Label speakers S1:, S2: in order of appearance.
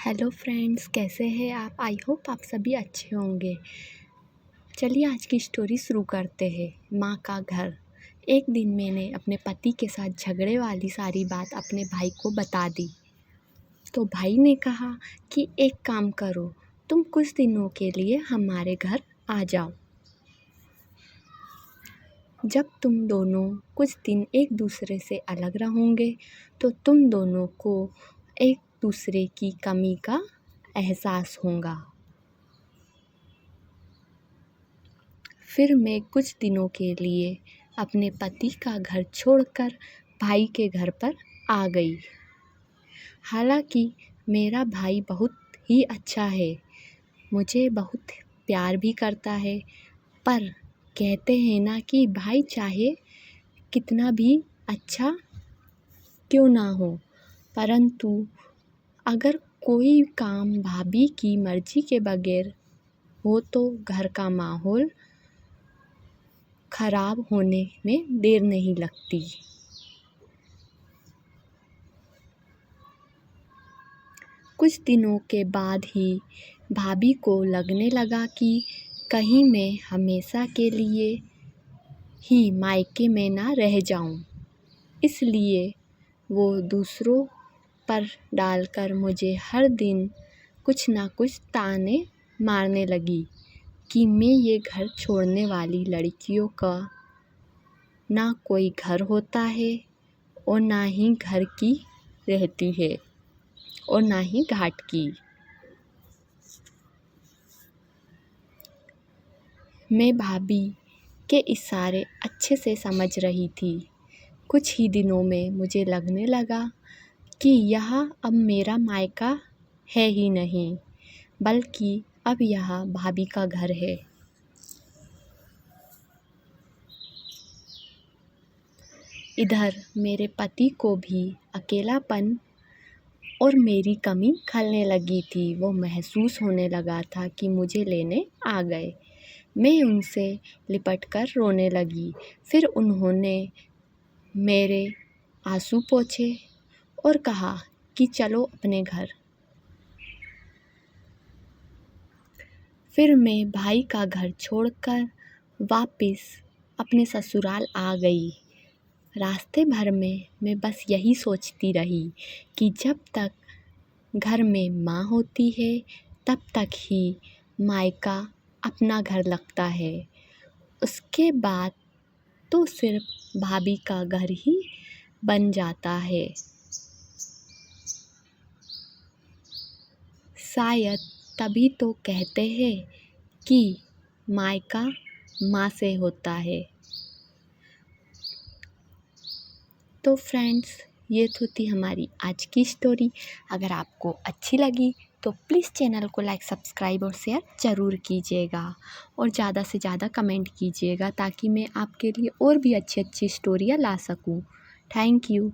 S1: Hello friends, कैसे हैं आप? आई होप आप सभी अच्छे होंगे। चलिए आज की स्टोरी शुरू करते हैं। माँ का घर। एक दिन मैंने अपने पति के साथ झगड़े वाली सारी बात अपने भाई को बता दी। तो भाई ने कहा कि एक काम करो, तुम कुछ दिनों के लिए हमारे घर आ जाओ। जब तुम दोनों कुछ दिन एक दूसरे से अलग रहोगे तो तुम दोनों को एक दूसरे की कमी का एहसास होगा। फिर मैं कुछ दिनों के लिए अपने पति का घर छोड़कर भाई के घर पर आ गई। हालांकि मेरा भाई बहुत ही अच्छा है, मुझे बहुत प्यार भी करता है, पर कहते हैं ना कि भाई चाहे कितना भी अच्छा क्यों ना हो, परंतु अगर कोई काम भाभी की मर्ज़ी के बगैर हो तो घर का माहौल ख़राब होने में देर नहीं लगती। कुछ दिनों के बाद ही भाभी को लगने लगा कि कहीं मैं हमेशा के लिए ही मायके में ना रह जाऊं। इसलिए वो दूसरों पर डालकर मुझे हर दिन कुछ ना कुछ ताने मारने लगी कि मैं ये घर छोड़ने वाली लड़कियों का ना कोई घर होता है और ना ही घर की रहती है और ना ही घाट की। मैं भाभी के इशारे अच्छे से समझ रही थी। कुछ ही दिनों में मुझे लगने लगा कि यह अब मेरा मायका है ही नहीं, बल्कि अब यह भाभी का घर है। इधर मेरे पति को भी अकेलापन और मेरी कमी खलने लगी थी। वो महसूस होने लगा था कि मुझे लेने आ गए। मैं उनसे लिपटकर रोने लगी। फिर उन्होंने मेरे आंसू पोंछे और कहा कि चलो अपने घर। फिर मैं भाई का घर छोड़कर वापस अपने ससुराल आ गई। रास्ते भर में मैं बस यही सोचती रही कि जब तक घर में माँ होती है तब तक ही मायका अपना घर लगता है, उसके बाद तो सिर्फ भाभी का घर ही बन जाता है। शायद तभी तो कहते हैं कि मायका माँ से होता है। तो फ्रेंड्स, ये तो थी हमारी आज की स्टोरी। अगर आपको अच्छी लगी तो प्लीज़ चैनल को लाइक, सब्सक्राइब और शेयर ज़रूर कीजिएगा और ज़्यादा से ज़्यादा कमेंट कीजिएगा ताकि मैं आपके लिए और भी अच्छी अच्छी स्टोरियाँ ला सकूं। Thank you.